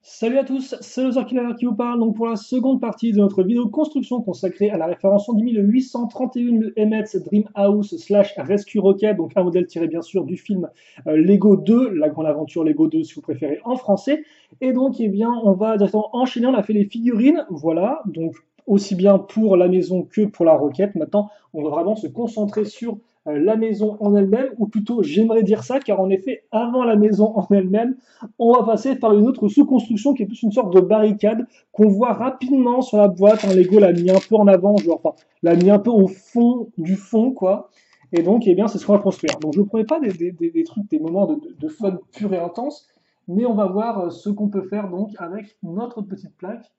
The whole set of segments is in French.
Salut à tous, c'est le Killer qui vous parle donc pour la seconde partie de notre vidéo construction consacrée à la référence 10831 le Emmet's Dreamhouse slash Rescue Rocket, donc un modèle tiré bien sûr du film Lego 2, la grande aventure Lego 2 si vous préférez en français. Et donc eh bien on va directement enchaîner, on a fait les figurines, voilà, donc aussi bien pour la maison que pour la roquette. Maintenant on va vraiment se concentrer sur la maison en elle-même, ou plutôt j'aimerais dire ça, car en effet avant la maison en elle-même, on va passer par une autre sous-construction qui est plus une sorte de barricade qu'on voit rapidement sur la boîte. Hein, Lego l'a mis un peu en avant, genre, enfin, l'a mis un peu au fond du fond, quoi. Et donc, eh bien, c'est ce qu'on va construire. Donc, je ne promets pas des trucs, des moments de fun pur et intense, mais on va voir ce qu'on peut faire donc avec notre petite plaque.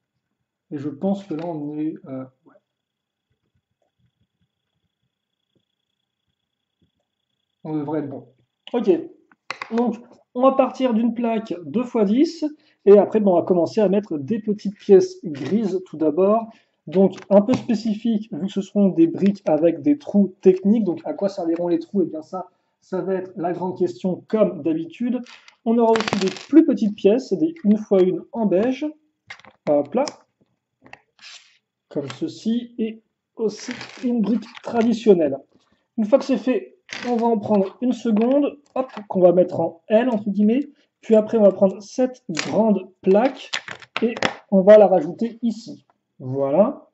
Et je pense que là, ouais, on devrait être bon. Ok, donc on va partir d'une plaque 2x10 et après on va commencer à mettre des petites pièces grises tout d'abord. Donc un peu spécifique vu que ce seront des briques avec des trous techniques. Donc à quoi serviront les trous? Et bien ça va être la grande question comme d'habitude. On aura aussi des plus petites pièces, des 1x1 en beige. Hop là, comme ceci. Et aussi une brique traditionnelle. Une fois que c'est fait, on va en prendre une seconde, hop, qu'on va mettre en L, entre guillemets. Puis après, on va prendre cette grande plaque et on va la rajouter ici. Voilà.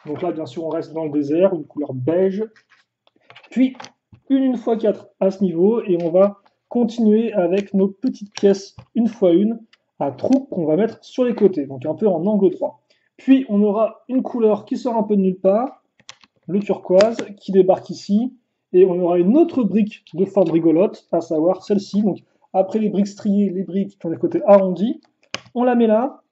Donc là, bien sûr, on reste dans le désert, une couleur beige. Puis, une fois 4 à ce niveau, et on va continuer avec nos petites pièces une fois une à trous qu'on va mettre sur les côtés, donc un peu en angle droit. Puis, on aura une couleur qui sort un peu de nulle part, le turquoise, qui débarque ici, et on aura une autre brique de forme rigolote, à savoir celle-ci. Donc après les briques striées, les briques qui ont des côtés arrondis, on la met là,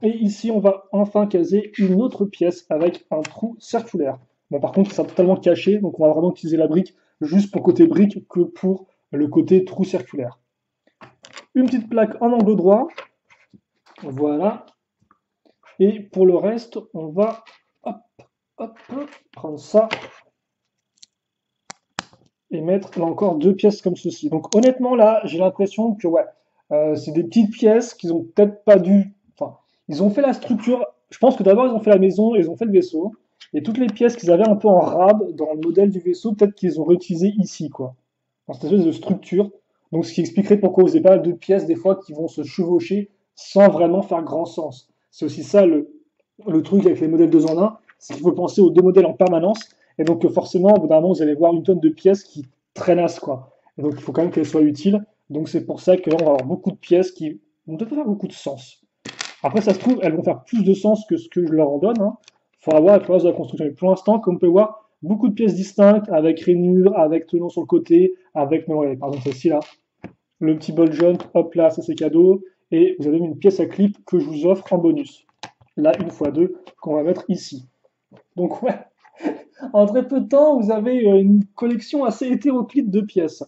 et ici on va enfin caser une autre pièce avec un trou circulaire. Bon, par contre, ça sera totalement caché, donc on va vraiment utiliser la brique juste pour côté brique que pour le côté trou circulaire. Une petite plaque en angle droit, voilà. Et pour le reste, on va hop, hop, prendre ça et mettre là encore deux pièces comme ceci. Donc honnêtement là, j'ai l'impression que ouais, c'est des petites pièces qu'ils ont peut-être pas dû. Enfin, ils ont fait la structure. Je pense que d'abord ils ont fait la maison, ils ont fait le vaisseau, et toutes les pièces qu'ils avaient un peu en rab dans le modèle du vaisseau, peut-être qu'ils ont réutilisé ici quoi, dans cette espèce de structure. Donc ce qui expliquerait pourquoi vous avez pas deux pièces des fois qui vont se chevaucher sans vraiment faire grand sens. C'est aussi ça le truc avec les modèles 2 en un, c'est qu'il faut penser aux deux modèles en permanence. Et donc forcément, au bout d'un moment, vous allez voir une tonne de pièces qui traînassent, quoi. Et donc il faut quand même qu'elles soient utiles. Donc c'est pour ça que là, on va avoir beaucoup de pièces qui vont peut-être faire beaucoup de sens. Après, ça se trouve, elles vont faire plus de sens que ce que je leur en donne. Hein. Il faudra voir avec le reste de la construction. Mais pour l'instant, comme on peut voir, beaucoup de pièces distinctes, avec rainures, avec tenons sur le côté, avec, par exemple, celle-ci là, le petit ball jump, hop là, ça c'est cadeau. Et vous avez une pièce à clip que je vous offre en bonus. Là, une fois deux, qu'on va mettre ici. Donc ouais, en très peu de temps, vous avez une collection assez hétéroclite de pièces.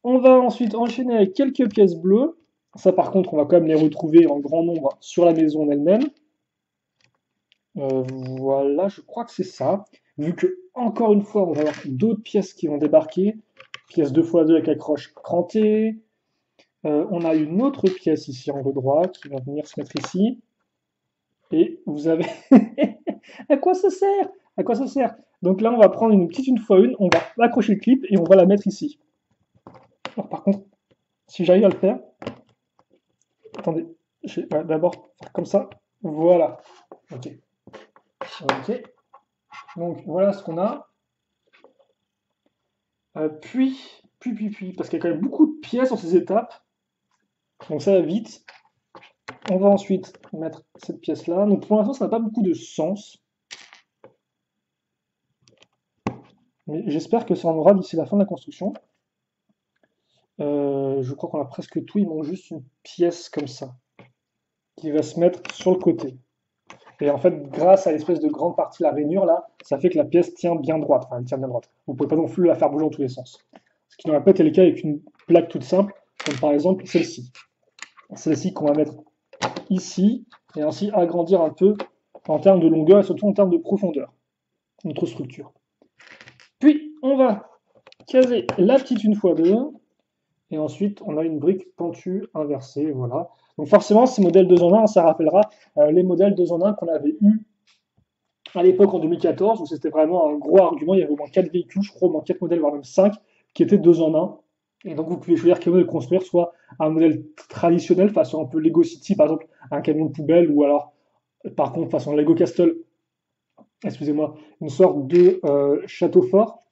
On va ensuite enchaîner avec quelques pièces bleues. Ça, par contre, on va quand même les retrouver en grand nombre sur la maison elle-même. Voilà, je crois que c'est ça. Vu que, encore une fois, on va avoir d'autres pièces qui vont débarquer. Pièce 2x2 avec accroche crantée. On a une autre pièce ici en haut droit qui va venir se mettre ici. Et vous avez... À quoi ça sert? À quoi ça sert? Donc là, on va prendre une petite une fois une, on va accrocher le clip et on va la mettre ici. Alors, par contre, si j'arrive à le faire, attendez, je vais d'abord faire comme ça. Voilà. Ok. Ok. Donc voilà ce qu'on a. Puis, parce qu'il y a quand même beaucoup de pièces dans ces étapes. Donc ça va vite. On va ensuite mettre cette pièce-là. Donc pour l'instant, ça n'a pas beaucoup de sens. Mais j'espère que ça en aura d'ici la fin de la construction. Je crois qu'on a presque tout, il manque juste une pièce comme ça, qui va se mettre sur le côté. Et en fait, grâce à l'espèce de grande partie, la rainure là, ça fait que la pièce tient bien droite. Enfin, elle tient bien droite. Vous ne pouvez pas non plus la faire bouger dans tous les sens. Ce qui n'aurait pas été le cas avec une plaque toute simple, comme par exemple celle-ci. Celle-ci qu'on va mettre ici, et ainsi agrandir un peu en termes de longueur et surtout en termes de profondeur, notre structure. Puis, on va caser la petite une fois deux. Et ensuite, on a une brique pentue inversée, voilà. Donc forcément, ces modèles 2 en 1, ça rappellera les modèles 2 en 1 qu'on avait eu à l'époque en 2014, où c'était vraiment un gros argument. Il y avait au moins 4 véhicules, je crois, au moins 4 modèles, voire même 5, qui étaient 2 en 1. Et donc vous pouvez choisir quel modèle construire, soit un modèle traditionnel, façon un peu Lego City, par exemple, un camion de poubelle, ou alors, par contre, façon Lego Castle, excusez-moi, une sorte de château fort.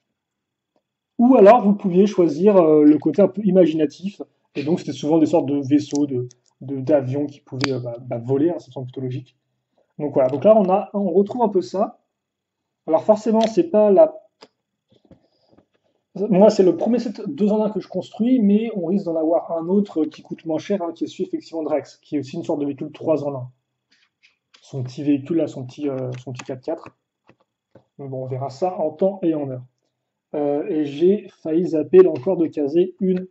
Ou alors vous pouviez choisir le côté un peu imaginatif. Et donc c'était souvent des sortes de vaisseaux, d'avions qui pouvaient voler, hein, ça semble plutôt logique. Donc voilà, donc là on retrouve un peu ça. Alors forcément, c'est pas la. Moi, c'est le premier set 2 en 1 que je construis, mais on risque d'en avoir un autre qui coûte moins cher, hein, qui est celui effectivement de Rex, qui est aussi une sorte de véhicule 3 en 1. Son petit véhicule, là, son petit 4x4. Mais bon, on verra ça en temps et en heure. Et j'ai failli zapper là encore de caser une.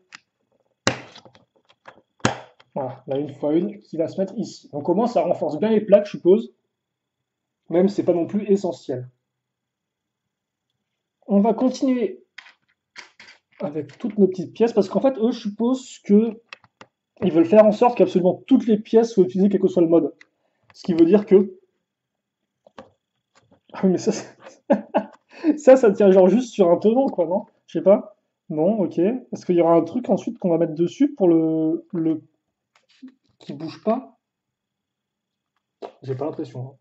Voilà, là, une fois une qui va se mettre ici. Donc, au moins, ça renforce bien les plaques, je suppose, même si c'est pas non plus essentiel. On va continuer avec toutes nos petites pièces, parce qu'en fait, eux, je suppose que ils veulent faire en sorte qu'absolument toutes les pièces soient utilisées, quel que soit le mode. Ce qui veut dire que. Ah oui, mais ça, ça tient genre juste sur un tenant, quoi, non? Je sais pas. Bon, ok. Est-ce qu'il y aura un truc ensuite qu'on va mettre dessus pour le qui bouge pas? J'ai pas l'impression, hein.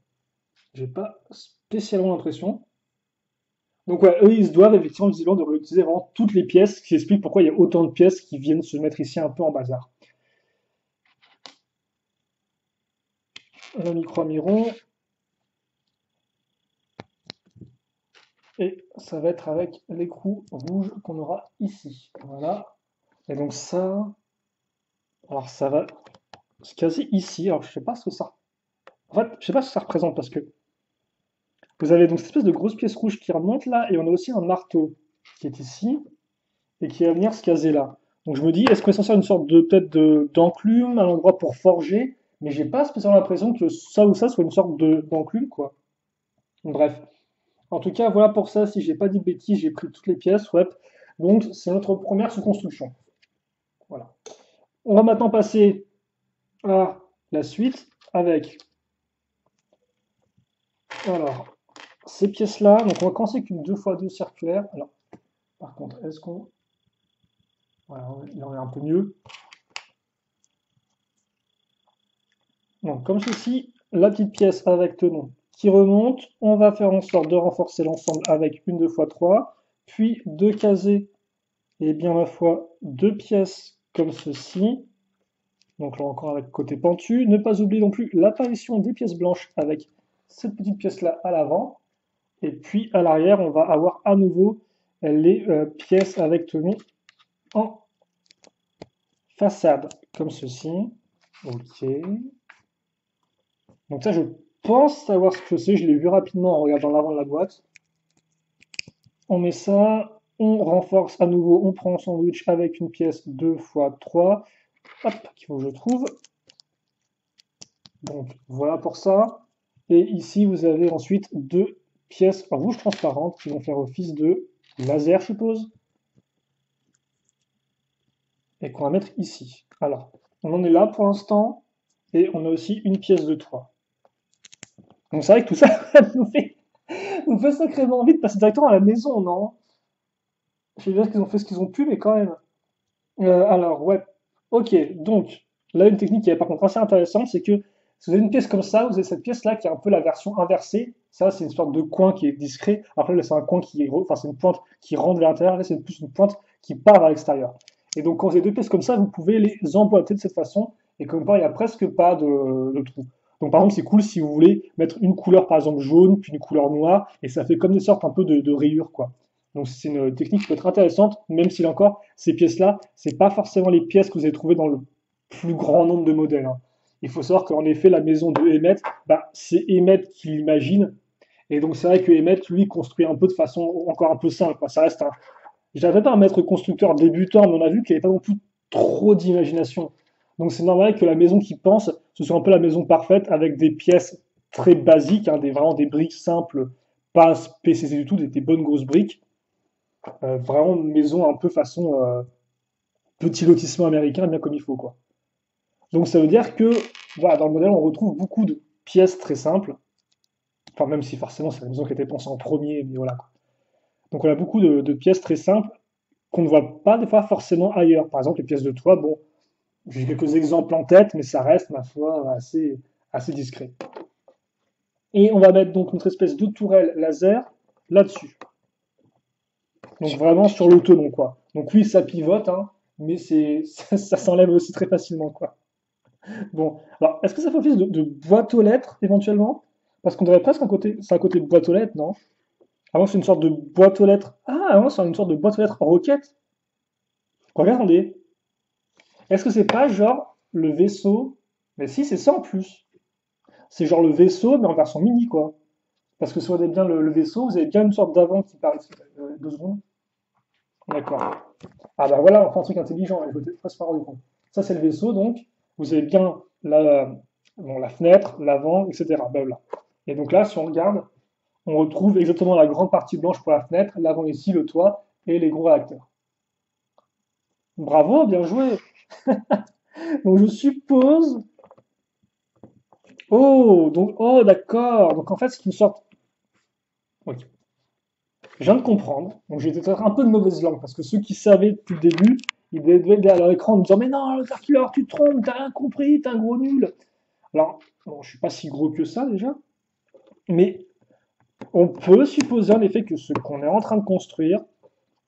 J'ai pas spécialement l'impression. Donc ouais, eux, ils se doivent effectivement visiblement de réutiliser vraiment toutes les pièces, ce qui explique pourquoi il y a autant de pièces qui viennent se mettre ici un peu en bazar. Le micro-miron, et ça va être avec l'écrou rouge qu'on aura ici. Voilà. Et donc ça, alors ça va se caser ici. Alors je sais pas ce que ça. En fait, je sais pas ce que ça représente parce que vous avez donc cette espèce de grosse pièce rouge qui remonte là, et on a aussi un marteau qui est ici et qui va venir se caser là. Donc je me dis, est-ce qu'on est censé faire une sorte de peut-être d'enclume, un endroit pour forger, mais j'ai pas spécialement l'impression que ça ou ça soit une sorte d'enclume, quoi. Bref. En tout cas, voilà pour ça, si j'ai pas dit de bêtises, j'ai pris toutes les pièces, ouais. Donc c'est notre première sous-construction. Voilà. On va maintenant passer à la suite avec, alors, ces pièces-là. Donc on va commencer avec une 2x2 circulaire. Alors, par contre, est-ce qu'on. Voilà, il en est un peu mieux. Donc, comme ceci, la petite pièce avec tenon qui remonte. On va faire en sorte de renforcer l'ensemble avec une 2x3, puis de caser, et bien ma foi, deux pièces comme ceci. Donc là encore avec côté pentu. Ne pas oublier non plus l'apparition des pièces blanches avec cette petite pièce-là à l'avant. Et puis à l'arrière, on va avoir à nouveau les pièces avec tenon en façade, comme ceci. Ok. Donc ça, je pense savoir ce que c'est. Je l'ai vu rapidement en regardant l'avant de la boîte. On met ça, on renforce à nouveau, on prend un sandwich avec une pièce 2x3. Hop, qu'il faut que je trouve. Donc voilà pour ça. Et ici, vous avez ensuite deux pièces rouges transparentes qui vont faire office de laser, je suppose, et qu'on va mettre ici. Alors, on en est là pour l'instant, et on a aussi une pièce de toit. Donc c'est vrai que tout ça nous fait sacrément envie de passer directement à la maison, non? Je sais bien qu'ils ont fait ce qu'ils ont pu, mais quand même. Alors, ouais. Ok, donc, là, une technique qui est par contre assez intéressante, c'est que si vous avez une pièce comme ça, vous avez cette pièce-là qui est un peu la version inversée. Ça, c'est une sorte de coin qui est discret. Après, là, c'est un coin enfin, c'est une pointe qui rentre vers l'intérieur. Là, c'est plus une pointe qui part vers l'extérieur. Et donc, quand vous avez deux pièces comme ça, vous pouvez les emboîter de cette façon. Et comme ça, il n'y a presque pas de trou. Donc, par exemple, c'est cool si vous voulez mettre une couleur, par exemple, jaune, puis une couleur noire. Et ça fait comme des sortes un peu de rayures, quoi. Donc, c'est une technique qui peut être intéressante, même si, là encore, ces pièces-là, c'est pas forcément les pièces que vous allez trouver dans le plus grand nombre de modèles, hein. Il faut savoir qu'en effet, la maison de Emmett, c'est Emmett qui l'imagine. Et donc, c'est vrai que Emmett, lui, construit un peu de façon encore un peu simple, quoi. Ça reste un. J'avais pas un maître constructeur débutant, mais on a vu qu'il n'y avait pas non plus trop d'imagination. Donc, c'est normal que la maison qu'il pense, ce soit un peu la maison parfaite avec des pièces très basiques, hein, vraiment des briques simples, pas PCC du tout, des bonnes grosses briques. Vraiment une maison un peu façon petit lotissement américain bien comme il faut, quoi. Donc ça veut dire que voilà, dans le modèle, on retrouve beaucoup de pièces très simples. Enfin, même si forcément c'est la maison qui a été pensée en premier, mais voilà, quoi. Donc on a beaucoup de pièces très simples qu'on ne voit pas des fois forcément ailleurs. Par exemple, les pièces de toit, bon, j'ai quelques exemples en tête, mais ça reste, ma foi, assez discret. Et on va mettre donc notre espèce de tourelle laser là-dessus. Donc vraiment sur l'autonom, quoi. Donc oui, ça pivote, hein, mais ça s'enlève aussi très facilement, quoi. Bon, alors est-ce que ça fait office de boîte aux lettres éventuellement? Parce qu'on dirait presque un côté, c'est un côté boîte aux lettres, non? Avant c'est une sorte de boîte aux lettres. Ah, avant c'est une sorte de boîte aux lettres en roquette. Regardez. Est-ce que c'est pas genre le vaisseau? Mais si, c'est ça en plus. C'est genre le vaisseau, mais en version mini, quoi. Parce que si vous regardez bien le vaisseau, vous avez bien une sorte d'avant qui paraît. 2 secondes. D'accord. Ah bah voilà, enfin un truc intelligent, je ne pas se pas rendu compte. Ça c'est le vaisseau, donc vous avez bien la fenêtre, l'avant, etc. Blabla. Et donc là, si on regarde, on retrouve exactement la grande partie blanche pour la fenêtre, l'avant ici, le toit et les gros réacteurs. Bravo, bien joué. Donc je suppose. Oh, donc oh d'accord. Donc en fait c'est une sorte. Ok. Je viens de comprendre. Donc j'ai peut-être un peu de mauvaise langue parce que ceux qui savaient depuis le début, ils devaient être derrière leur écran en me disant mais non, le Circular, tu te trompes, t'as rien compris, t'es un gros nul. Alors, bon, je suis pas si gros que ça déjà, mais on peut supposer en effet que ce qu'on est en train de construire,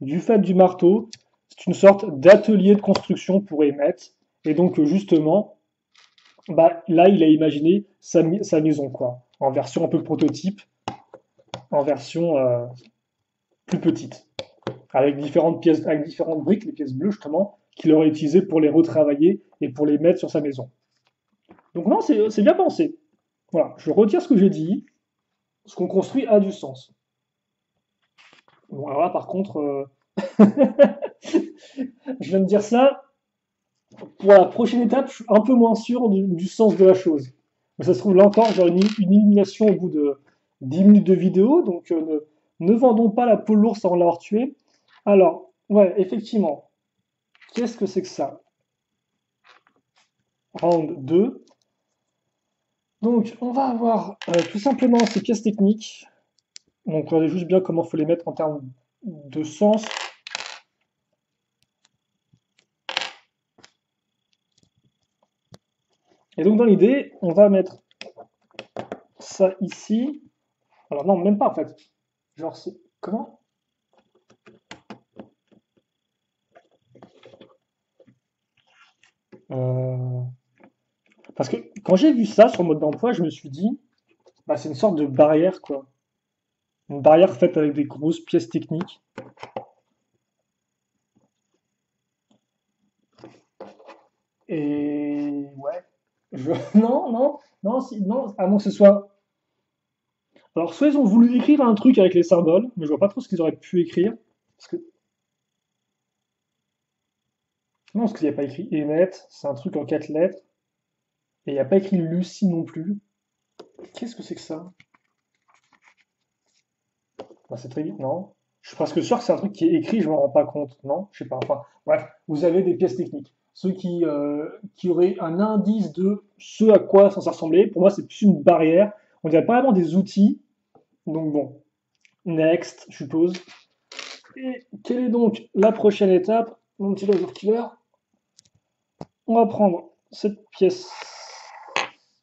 du fait du marteau, c'est une sorte d'atelier de construction pour Emmett. Et donc justement, bah, là, il a imaginé sa maison, quoi, en version un peu prototype, en version plus petite, avec différentes pièces, avec différentes briques, les pièces bleues justement, qu'il aurait utilisées pour les retravailler et pour les mettre sur sa maison. Donc non, c'est bien pensé. Voilà, je retire ce que j'ai dit. Ce qu'on construit a du sens. Bon, alors là, par contre, je viens de dire ça. Pour la prochaine étape, je suis un peu moins sûr du sens de la chose. Mais ça se trouve, là encore, j'aurai une illumination au bout de 10 minutes de vidéo. Donc, ne vendons pas la peau de l'ours avant de l'avoir tué. Alors, ouais, effectivement. Qu'est-ce que c'est que ça? Round 2. Donc, on va avoir tout simplement ces pièces techniques. Donc, regardez juste bien comment il faut les mettre en termes de sens. Et donc, dans l'idée, on va mettre ça ici. Alors, non, même pas en fait. Genre, c'est. Comment? Euh, Parce que quand j'ai vu ça sur le mode d'emploi, je me suis dit, bah, c'est une sorte de barrière, quoi. Une barrière faite avec des grosses pièces techniques. Et ouais. Non, non, non, non, à moins que ce soit. Alors, soit ils ont voulu écrire un truc avec les symboles, mais je vois pas trop ce qu'ils auraient pu écrire. Parce que. Non, parce qu'il n'y a pas écrit Emmet, c'est un truc en 4 lettres. Et il n'y a pas écrit Lucie non plus. Qu'est-ce que c'est que ça? Bah, c'est très vite, non? Je suis presque sûr que c'est un truc qui est écrit, je m'en rends pas compte, non? Je sais pas. Enfin, bref, vous avez des pièces techniques. Ceux qui auraient un indice de ce à quoi ça ressemblait, pour moi, c'est plus une barrière. On dirait pas vraiment des outils. Donc bon, next, je suppose. Et quelle est donc la prochaine étape, mon petit laser killer? On va prendre cette pièce.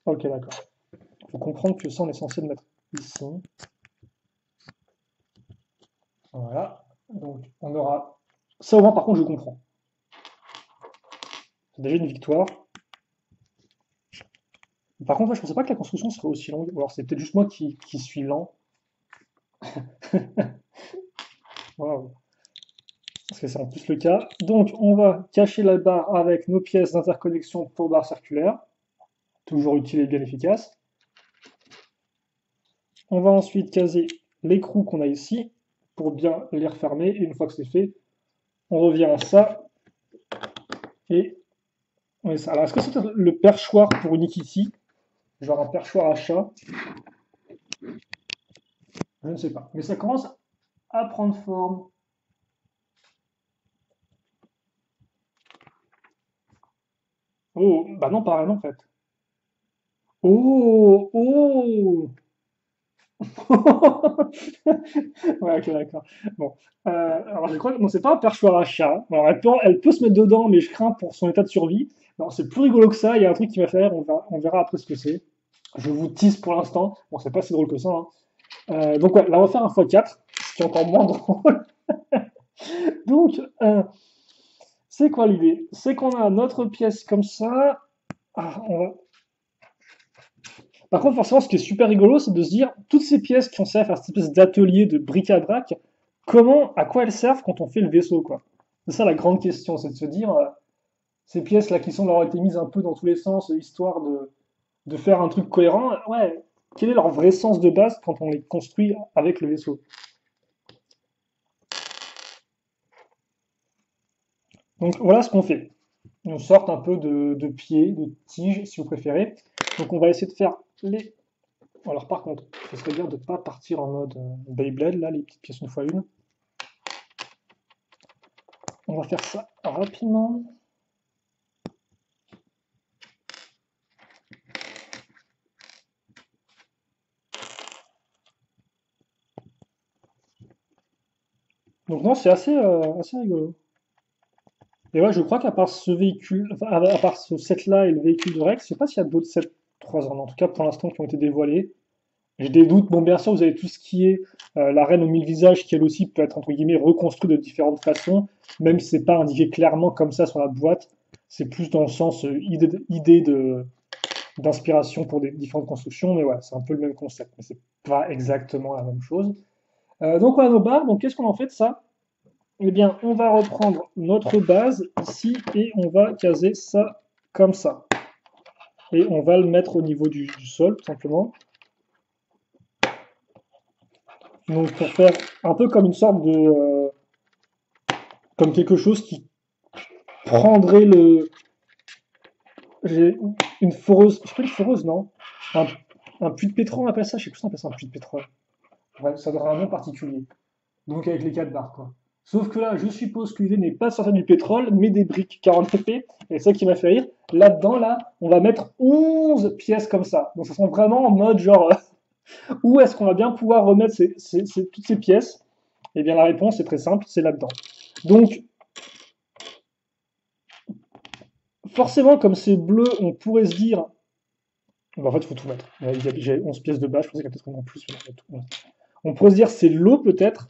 Ok, d'accord. Il faut comprendre que ça, on est censé le mettre ici. Voilà. Donc, on aura. Ça, au moins, par contre, je comprends. C'est déjà une victoire. Par contre, ouais, je pensais pas que la construction serait aussi longue. Ou alors c'est peut-être juste moi qui suis lent. Waouh. Parce que c'est en plus le cas. Donc, on va cacher la barre avec nos pièces d'interconnexion pour barre circulaire. Toujours utile et bien efficace. On va ensuite caser l'écrou qu'on a ici pour bien les refermer. Et une fois que c'est fait, on revient à ça. Et on met ça. Alors, est-ce que c'est le perchoir pour Nikiti? Genre un perchoir à chat? Je ne sais pas. Mais ça commence à prendre forme. Oh, bah non, pareil en fait. Oh, oh! Ouais, ok, d'accord. Bon. Alors, je crois que non, c'est pas un perchoir à chat. Alors, elle peut se mettre dedans, mais je crains pour son état de survie. Non, c'est plus rigolo que ça. Il y a un truc qui va faire, on verra après ce que c'est. Je vous tease pour l'instant. Bon, c'est pas si drôle que ça, hein. Donc, ouais, là, on va faire un x4, ce qui est encore moins drôle. Donc, c'est quoi l'idée? C'est qu'on a notre pièce comme ça. Ah, par contre, forcément, ce qui est super rigolo, c'est de se dire, toutes ces pièces qui ont servi à faire cette espèce d'atelier de bric-à-brac, à quoi elles servent quand on fait le vaisseau, quoi. C'est ça la grande question, c'est de se dire, ces pièces-là qui sont leur été mises un peu dans tous les sens, histoire de faire un truc cohérent, ouais, quel est leur vrai sens de base quand on les construit avec le vaisseau? Donc voilà ce qu'on fait. On sort un peu de pieds, de tiges, si vous préférez. Donc on va essayer de faire les. Alors par contre, ce serait bien de ne pas partir en mode Beyblade, là, les petites pièces une fois une. On va faire ça rapidement. Donc non, c'est assez rigolo. Et ouais, je crois qu'à part ce véhicule, enfin, à part ce set-là et le véhicule de Rex, je sais pas s'il y a d'autres sets 3 ans, en tout cas pour l'instant qui ont été dévoilés. J'ai des doutes. Bon, bien sûr, vous avez tout ce qui est la reine aux mille visages, qui elle aussi peut être entre guillemets reconstruite de différentes façons, même si c'est pas indiqué clairement comme ça sur la boîte. C'est plus dans le sens idée d'inspiration pour des différentes constructions, mais ouais, c'est un peu le même concept, mais c'est pas exactement la même chose. Donc on a nos barres, donc qu'est-ce qu'on en fait de ça? Eh bien, on va reprendre notre base ici et on va caser ça comme ça. Et on va le mettre au niveau du sol, tout simplement. Donc pour faire un peu comme une sorte de... comme quelque chose qui prendrait le... J'ai une foreuse, je sais pas une foreuse, non? Un, un puits de pétrole, on appelle ça? Je sais plus si on appelle ça un puits de pétrole. Ouais, ça devrait un nom particulier. Donc avec les 4 barres, quoi. Sauf que là, je suppose que l'idée n'est pas de sortir du pétrole, mais des briques 40 pp. Et c'est ça qui m'a fait rire. Là-dedans, là, on va mettre 11 pièces comme ça. Donc ça sent vraiment en mode genre, où est-ce qu'on va bien pouvoir remettre toutes ces pièces? Eh bien la réponse est très simple, c'est là-dedans. Donc forcément, comme c'est bleu, on pourrait se dire, bah, en fait, il faut tout mettre. J'ai 11 pièces de base, je pensais qu'il y en a peut-être en plus. On pourrait se dire c'est l'eau peut-être,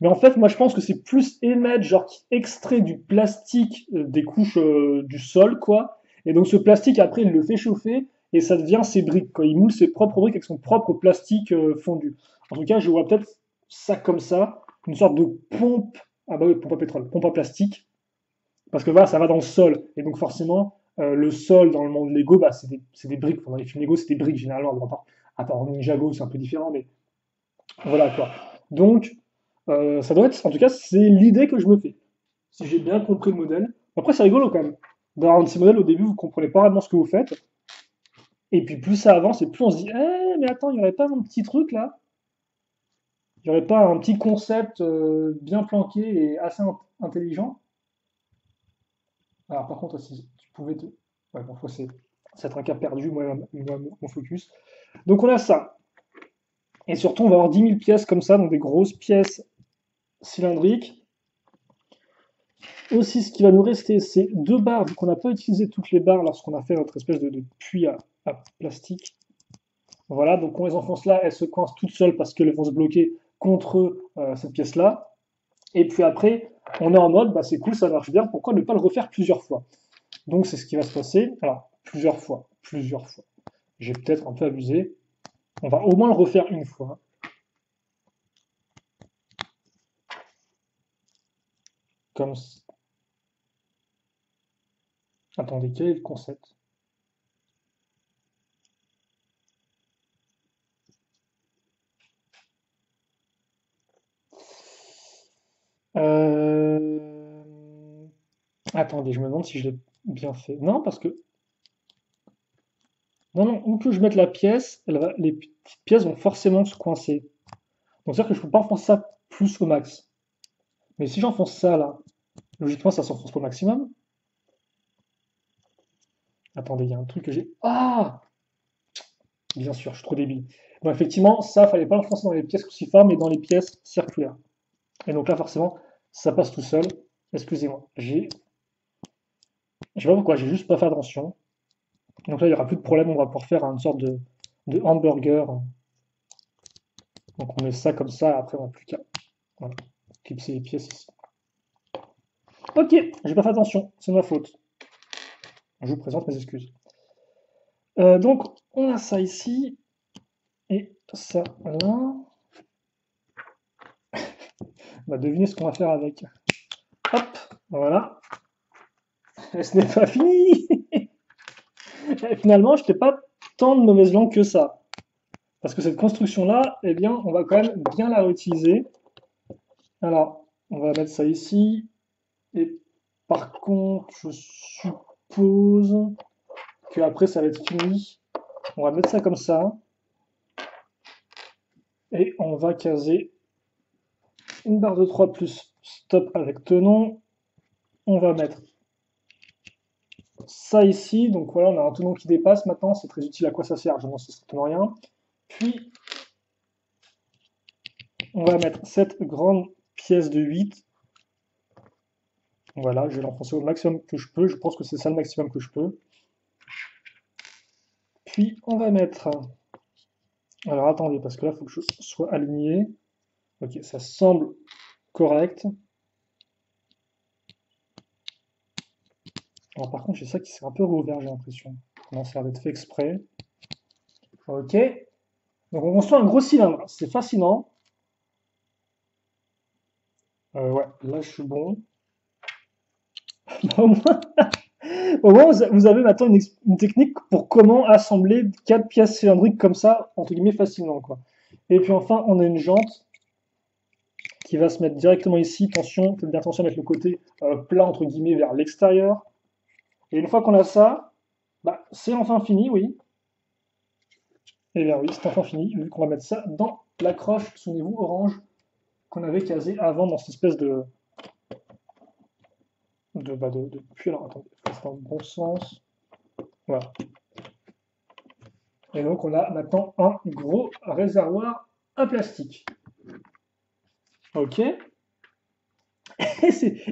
mais en fait, moi je pense que c'est plus émettre, genre qui extrait du plastique des couches du sol, quoi. Et donc ce plastique, après, il le fait chauffer et ça devient ses briques, quoi. Il moule ses propres briques avec son propre plastique fondu. En tout cas, je vois peut-être ça comme ça, une sorte de pompe, ah bah oui, pompe à pétrole, pompe à plastique, parce que voilà, ça va dans le sol. Et donc forcément, le sol dans le monde Lego, bah, c'est des briques. Enfin, dans les films Lego, c'est des briques généralement. Bon, à part Ninjago, c'est un peu différent, mais voilà quoi. Donc, ça doit être, en tout cas, c'est l'idée que je me fais. Si j'ai bien compris le modèle. Après, c'est rigolo quand même. D'avoir un de ces modèles, au début, vous comprenez pas vraiment ce que vous faites. Et puis, plus ça avance, et plus on se dit, eh, mais attends, il n'y aurait pas un petit truc là? Il n'y aurait pas un petit concept bien planqué et assez intelligent? Alors, par contre, si tu pouvais te. Ouais, bon, c'est être un cas perdu, mon focus. Donc, on a ça. Et surtout, on va avoir 10 000 pièces comme ça, donc des grosses pièces cylindriques. Aussi, ce qui va nous rester, c'est deux barres, vu qu'on n'a pas utilisé toutes les barres lorsqu'on a fait notre espèce de puits à plastique. Voilà, donc on les enfonce là, elles se coincent toutes seules parce qu'elles vont se bloquer contre cette pièce-là. Et puis après, on est en mode, bah, c'est cool, ça marche bien, pourquoi ne pas le refaire plusieurs fois? Donc c'est ce qui va se passer. Alors, plusieurs fois, plusieurs fois. J'ai peut-être un peu abusé. On va au moins le refaire une fois. Comme... Attendez, quel est le concept? Euh... Attendez, je me demande si je l'ai bien fait. Non, parce que... Non, non, où que je mette la pièce, les petites pièces vont forcément se coincer. Donc c'est-à-dire que je ne peux pas enfoncer ça plus au max. Mais si j'enfonce ça là, logiquement ça s'enfonce pas au maximum. Attendez, il y a un truc que j'ai. Ah! Bien sûr, je suis trop débile. Bon, effectivement, ça, fallait pas l'enfoncer dans les pièces cruciformes, mais dans les pièces circulaires. Et donc là, forcément, ça passe tout seul. Excusez-moi. Je sais pas pourquoi, j'ai juste pas fait attention. Donc là, il n'y aura plus de problème, on va pouvoir faire une sorte de hamburger. Donc on met ça comme ça, après on n'a plus qu'à voilà, clipser les pièces ici. Ok, j'ai pas fait attention, c'est ma faute. Je vous présente mes excuses. Donc on a ça ici, et ça là. On va deviner ce qu'on va faire avec. Hop, voilà. Et ce n'est pas fini. Et finalement, je n'étais pas tant de mauvaise langue que ça. Parce que cette construction-là, eh bien, on va quand même bien la réutiliser. Alors, on va mettre ça ici. Et par contre, je suppose que après ça va être fini. On va mettre ça comme ça. Et on va caser une barre de 3 plus stop avec tenon. On va mettre ça ici. Donc voilà, on a un tenon qui dépasse maintenant. C'est très utile. À quoi ça sert? Je n'en sais strictement rien. Puis, on va mettre cette grande pièce de 8. Voilà, je vais l'enfoncer au maximum que je peux. Je pense que c'est ça le maximum que je peux. Puis, on va mettre... Alors, attendez, parce que là, il faut que je sois aligné. Ok, ça semble correct. Alors, par contre, j'ai ça qui s'est un peu rouvert, j'ai l'impression. Non, ça a l'air d'être fait exprès. Ok. Donc, on construit un gros cylindre. C'est fascinant. Ouais, là, je suis bon. Au moins, au moins, vous avez maintenant une technique pour comment assembler 4 pièces cylindriques comme ça, entre guillemets, facilement, quoi. Et puis enfin, on a une jante qui va se mettre directement ici. Attention, faites bien attention à mettre le côté plat, entre guillemets, vers l'extérieur. Et une fois qu'on a ça, bah, c'est enfin fini, oui. Et bien oui, c'est enfin fini, vu qu'on va mettre ça dans l'accroche, souvenez-vous, orange, qu'on avait casé avant dans cette espèce de puits. Alors attendez, faut faire dans le bon sens. Voilà. Et donc on a maintenant un gros réservoir à plastique. Ok.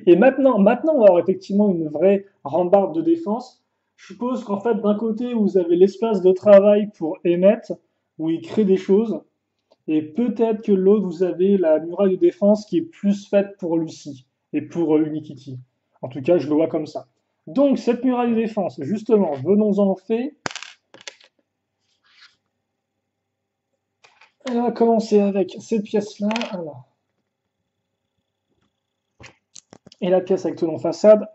Et maintenant, on va avoir effectivement une vraie rambarde de défense. Je suppose qu'en fait, d'un côté, vous avez l'espace de travail pour émettre, où il crée des choses, et peut-être que l'autre, vous avez la muraille de défense qui est plus faite pour Lucie et pour Unikitty. En tout cas, je le vois comme ça. Donc, cette muraille de défense, justement, venons-en au fait. Elle va commencer avec cette pièce-là. Alors, et la pièce avec tenon façade.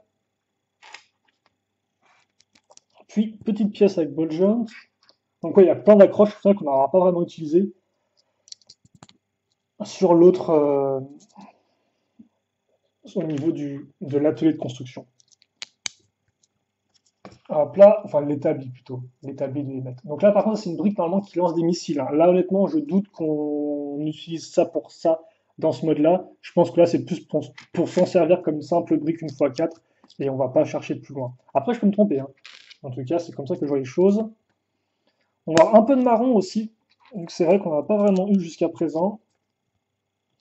Puis, petite pièce avec ball joint. Donc, ouais, il y a plein d'accroches qu'on n'aura pas vraiment utilisées sur l'autre, au niveau de l'atelier de construction. Hop là, enfin l'établi plutôt, l'établi de les mettre. Donc là, par contre, c'est une brique normalement qui lance des missiles, hein. Là, honnêtement, je doute qu'on utilise ça pour ça dans ce mode-là. Je pense que là, c'est plus pour s'en servir comme une simple brique une fois 4 et on va pas chercher plus loin. Après, je peux me tromper, hein. En tout cas, c'est comme ça que je vois les choses. On va avoir un peu de marron aussi, donc c'est vrai qu'on n'a pas vraiment eu jusqu'à présent.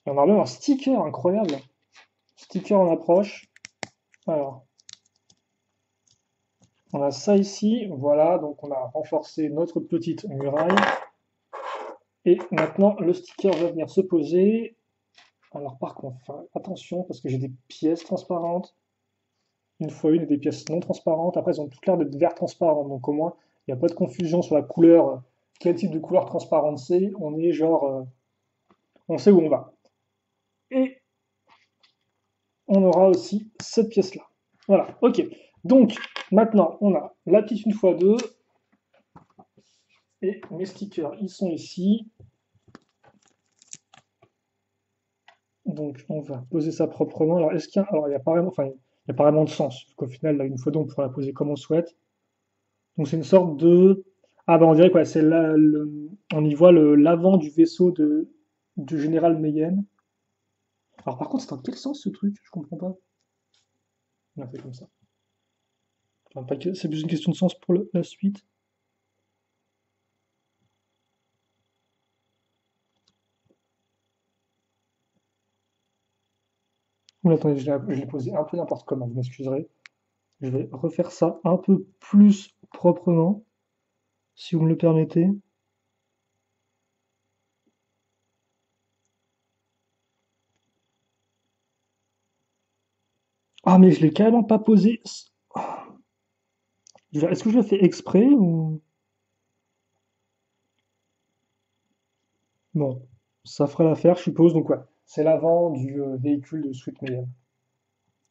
Et on a même un sticker incroyable. Sticker en approche. Alors, on a ça ici, voilà, donc on a renforcé notre petite muraille. Et maintenant, le sticker va venir se poser. Alors par contre, attention, parce que j'ai des pièces transparentes, une fois une, et des pièces non transparentes. Après, elles ont toutes l'air d'être vert transparent, donc au moins, il n'y a pas de confusion sur la couleur. Quel type de couleur transparente c'est? On est genre, on sait où on va. Et on aura aussi cette pièce-là. Voilà, ok. Donc, maintenant, on a la petite une fois deux. Et mes stickers, ils sont ici. Donc, on va poser ça proprement. Alors, est-ce qu'il y a... Alors, il n'y a pas vraiment... Enfin, il n'y a pas vraiment de sens. Parce qu'au final, là, une fois deux, on pourra la poser comme on souhaite. Donc, c'est une sorte de... Ah, bah, on dirait quoi? C'est là, on y voit l'avant du vaisseau du général Mayenne. Alors, par contre, c'est dans quel sens ce truc? Je comprends pas. On a fait comme ça. Enfin, pas que- c'est plus une question de sens pour la suite. Oula, attendez, je l'ai posé un peu n'importe comment, vous m'excuserez. Je vais refaire ça un peu plus proprement, si vous me le permettez. Ah, mais je l'ai carrément pas posé. Est-ce que je le fais exprès ou... Bon, ça fera l'affaire, je suppose. Donc, ouais, c'est l'avant du véhicule de Sweet Mayhem,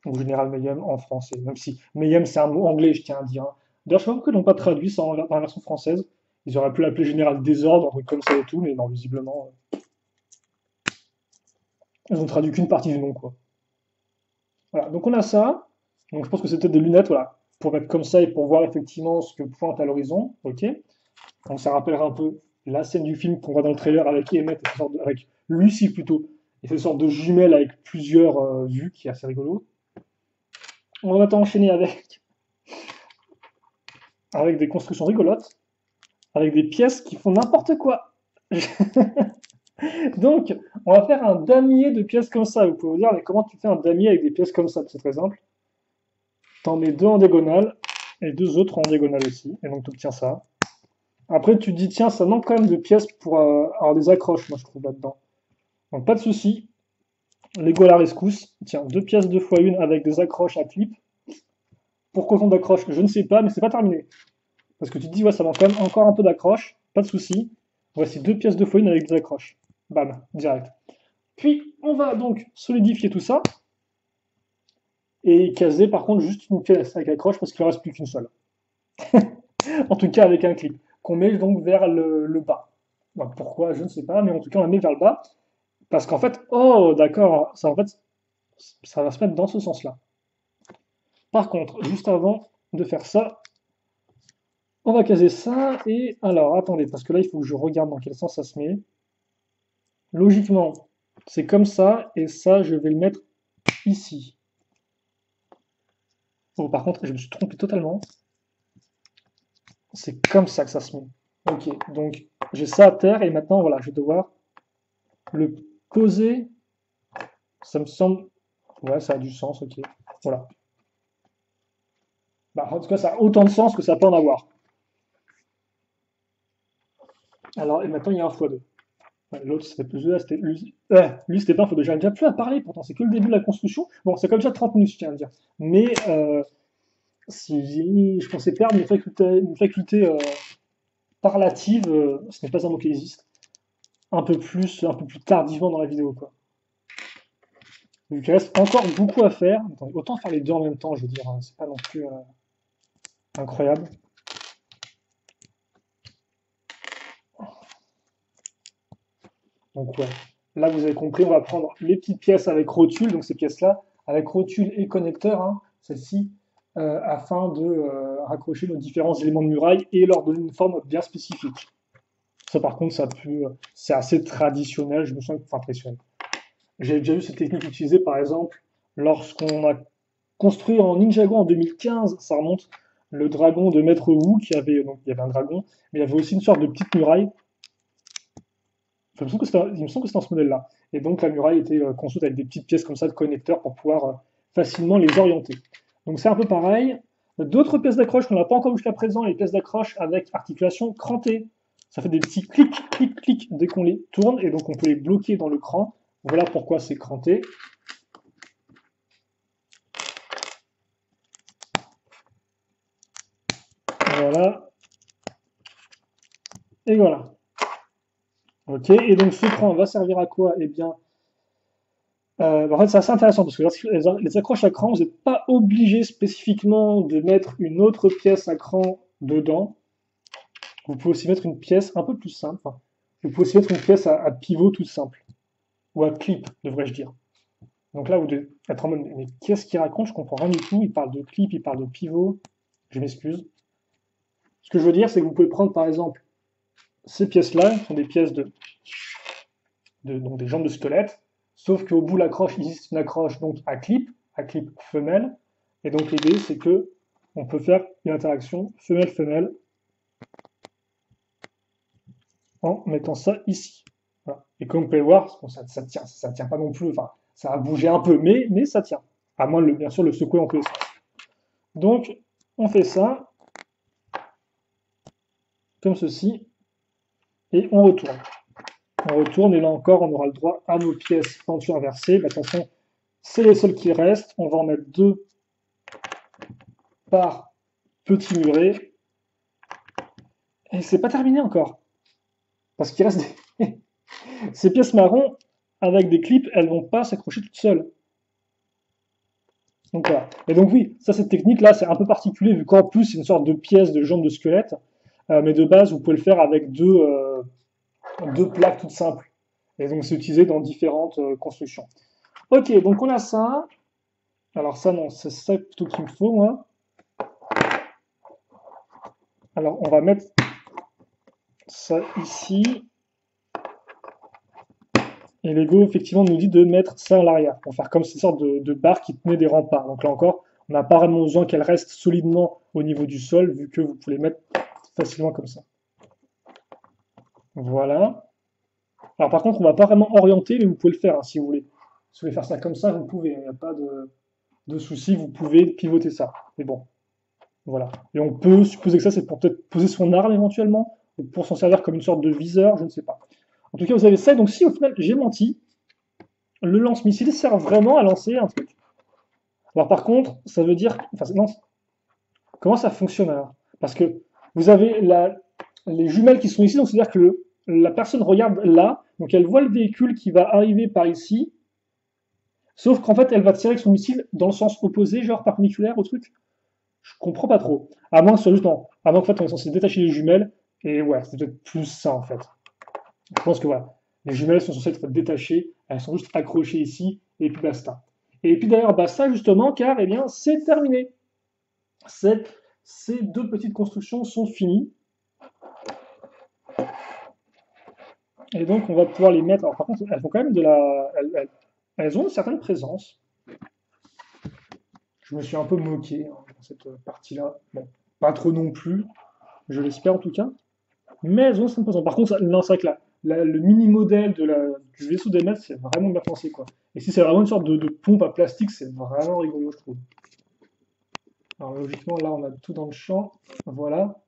ou Général Mayhem en français. Même si Mayhem, c'est un mot anglais, je tiens à dire, hein. D'ailleurs, je sais pas pourquoi ils n'ont pas traduit ça dans la version française. Ils auraient pu l'appeler Général Désordre, un truc comme ça et tout, mais non, visiblement, ils ont traduit qu'une partie du nom, quoi. Voilà, donc on a ça. Donc je pense que c'est peut-être des lunettes, voilà, pour mettre comme ça et pour voir effectivement ce que pointe à l'horizon. Ok. Donc ça rappellera un peu la scène du film qu'on voit dans le trailer avec Emmett, avec Lucie plutôt, et cette sorte de jumelle avec plusieurs vues qui est assez rigolo. On va enchaîner avec des constructions rigolotes, avec des pièces qui font n'importe quoi. Donc, on va faire un damier de pièces comme ça. Vous pouvez vous dire, mais comment tu fais un damier avec des pièces comme ça? C'est très simple. T'en mets deux en diagonale et deux autres en diagonale aussi. Et donc, tu obtiens ça. Après, tu te dis, tiens, ça manque quand même de pièces pour avoir des accroches, moi, je trouve, là-dedans. Donc, pas de souci. Lego à la rescousse. Tiens, deux pièces 2 x 1 avec des accroches à clip. Pourquoi autant d'accroches? Je ne sais pas, mais c'est pas terminé. Parce que tu te dis, ouais, ça manque quand même encore un peu d'accroches. Pas de souci. Voici deux pièces 2 x 1 avec des accroches. Bam, direct. Puis, on va donc solidifier tout ça. Et caser, par contre, juste une pièce avec accroche parce qu'il ne reste plus qu'une seule. En tout cas, avec un clip. Qu'on met donc vers le bas. Bah, pourquoi, je ne sais pas, mais en tout cas, on la met vers le bas. Parce qu'en fait, oh, d'accord, ça, en fait, ça va se mettre dans ce sens-là. Par contre, juste avant de faire ça, on va caser ça. Et alors, attendez, parce que là, il faut que je regarde dans quel sens ça se met. Logiquement, c'est comme ça, et ça, je vais le mettre ici. Oh, par contre, je me suis trompé totalement. C'est comme ça que ça se met. Ok, donc j'ai ça à terre, et maintenant, voilà, je vais devoir le poser. Ça me semble. Ouais, ça a du sens, ok. Voilà. Bah, en tout cas, ça a autant de sens que ça peut en avoir. Alors, et maintenant, il y a un x2. Ouais, l'autre, c'était plus là, c'était lui, c'était pas un x2. J'arrive déjà plus à parler, pourtant, c'est que le début de la construction. Bon, c'est comme ça 30 minutes, je tiens à le dire. Mais si je pensais perdre une faculté parlative, ce n'est pas un mot qui existe, un peu plus tardivement dans la vidéo, quoi. Donc, il reste encore beaucoup à faire. Attendez, autant faire les deux en même temps, je veux dire, hein, c'est pas non plus incroyable. Donc ouais, là vous avez compris, on va prendre les petites pièces avec rotule, donc ces pièces-là, avec rotule et connecteur, hein, celle-ci, afin de raccrocher nos différents éléments de muraille et leur donner une forme bien spécifique. Ça par contre, c'est assez traditionnel, je me sens enfin traditionnel. J'ai déjà vu cette technique utilisée par exemple lorsqu'on a construit en Ninjago en 2015, ça remonte, le dragon de Maître Wu, donc il y avait un dragon, mais il y avait aussi une sorte de petite muraille. Il me semble que c'était dans ce modèle-là. Et donc la muraille était construite avec des petites pièces comme ça de connecteurs pour pouvoir facilement les orienter. Donc c'est un peu pareil. D'autres pièces d'accroche qu'on n'a pas encore vu jusqu'à présent, les pièces d'accroche avec articulation crantée. Ça fait des petits clics, clics, clics dès qu'on les tourne, et donc on peut les bloquer dans le cran. Voilà pourquoi c'est cranté. Voilà. Et voilà. Ok, et donc ce cran va servir à quoi? Eh bien, en fait, c'est assez intéressant parce que les accroches à cran, vous n'êtes pas obligé spécifiquement de mettre une autre pièce à cran dedans. Vous pouvez aussi mettre une pièce un peu plus simple. Enfin, vous pouvez aussi mettre une pièce à pivot toute simple. Ou à clip, devrais-je dire. Donc là, vous devez être en mode, mais qu'est-ce qu'il raconte? Je comprends rien du tout. Il parle de clip, il parle de pivot. Je m'excuse. Ce que je veux dire, c'est que vous pouvez prendre par exemple ces pièces-là, qui sont des pièces donc des jambes de squelette, sauf qu'au bout de l'accroche, il existe une accroche donc à clip femelle, et donc l'idée c'est que on peut faire une interaction femelle-femelle en mettant ça ici. Voilà. Et comme vous pouvez le voir, bon, ça tient pas non plus, enfin, ça a bougé un peu, mais ça tient. À moins, bien sûr, le secouer en tous les sens. Donc, on fait ça, comme ceci, et on retourne. On retourne, et là encore, on aura le droit à nos pièces pendues inversées. Bah, attention, c'est les seules qui restent. On va en mettre 2 par petit muret. Et c'est pas terminé encore. Parce qu'il reste des... Ces pièces marron, avec des clips, elles vont pas s'accrocher toutes seules. Donc voilà. Et donc oui, ça, cette technique-là, c'est un peu particulier, vu qu'en plus, c'est une sorte de pièce de jambe de squelette. Mais de base, vous pouvez le faire avec deux plaques toutes simples. Et donc, c'est utilisé dans différentes constructions. Ok, donc on a ça. Alors ça, non, c'est ça plutôt qu'il me faut, moi. Alors, on va mettre ça ici. Et Lego, effectivement, nous dit de mettre ça à l'arrière, pour faire comme cette sorte de barre qui tenait des remparts. Donc là encore, on n'a pas vraiment besoin qu'elle reste solidement au niveau du sol, vu que vous pouvez les mettre facilement comme ça. Voilà. Alors par contre, on ne va pas vraiment orienter, mais vous pouvez le faire hein, si vous voulez. Si vous voulez faire ça comme ça, vous pouvez. Il n'y a pas de souci, vous pouvez pivoter ça. Mais bon, voilà. Et on peut supposer que ça, c'est pour peut-être poser son arme éventuellement, ou pour s'en servir comme une sorte de viseur, je ne sais pas. En tout cas, vous avez ça. Donc si au final j'ai menti, le lance-missile sert vraiment à lancer un truc. Alors par contre, ça veut dire... Enfin, non, comment ça fonctionne alors? Parce que vous avez les jumelles qui sont ici, donc c'est-à-dire que la personne regarde là, donc elle voit le véhicule qui va arriver par ici, sauf qu'en fait elle va tirer avec son missile dans le sens opposé, genre perpendiculaire au truc. Je comprends pas trop. À moins que ce soit juste à moins qu'en fait on est censé détacher les jumelles, et ouais, c'est peut-être plus ça en fait. Je pense que voilà, les jumelles sont censées être détachées, elles sont juste accrochées ici, et puis basta. Et puis d'ailleurs, basta justement, car eh bien, c'est terminé. Ces deux petites constructions sont finies. Et donc, on va pouvoir les mettre. Alors, par contre, elles font quand même de la. Elles ont une certaine présence. Je me suis un peu moqué hein, dans cette partie-là. Bon, pas trop non plus, je l'espère en tout cas. Mais elles ont une certaine présence. Par contre, non, c'est vrai que le mini-modèle du vaisseau d'Emmet, c'est vraiment bien pensé, quoi. Et si c'est vraiment une sorte de pompe à plastique, c'est vraiment rigolo, je trouve. Alors, logiquement, là, on a tout dans le champ. Voilà.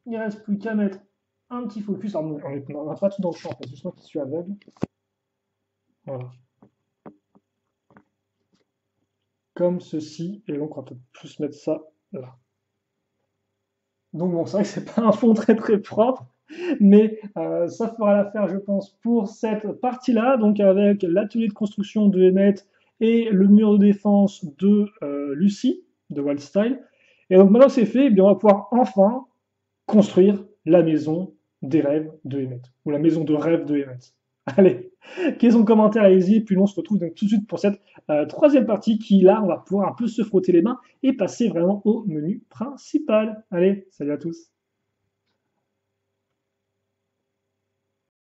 Il ne reste plus qu'à mettre un petit focus. Alors, on n'a pas tout dans le champ, c'est juste moi qui suis aveugle. Voilà. Comme ceci. Et donc, on va peut-être plus mettre ça là. Donc, bon, c'est vrai que c'est pas un fond très très propre. Mais ça fera l'affaire, je pense, pour cette partie-là. Donc, avec l'atelier de construction de Emmett et le mur de défense de Lucie, de Wildstyle. Et donc, maintenant que c'est fait, eh bien, on va pouvoir enfin construire la maison des rêves de Emmett, ou la maison de rêve de Emmett. Allez, question, commentaire, allez-y, puis on se retrouve donc tout de suite pour cette troisième partie qui, là, on va pouvoir un peu se frotter les mains et passer vraiment au menu principal. Allez, salut à tous.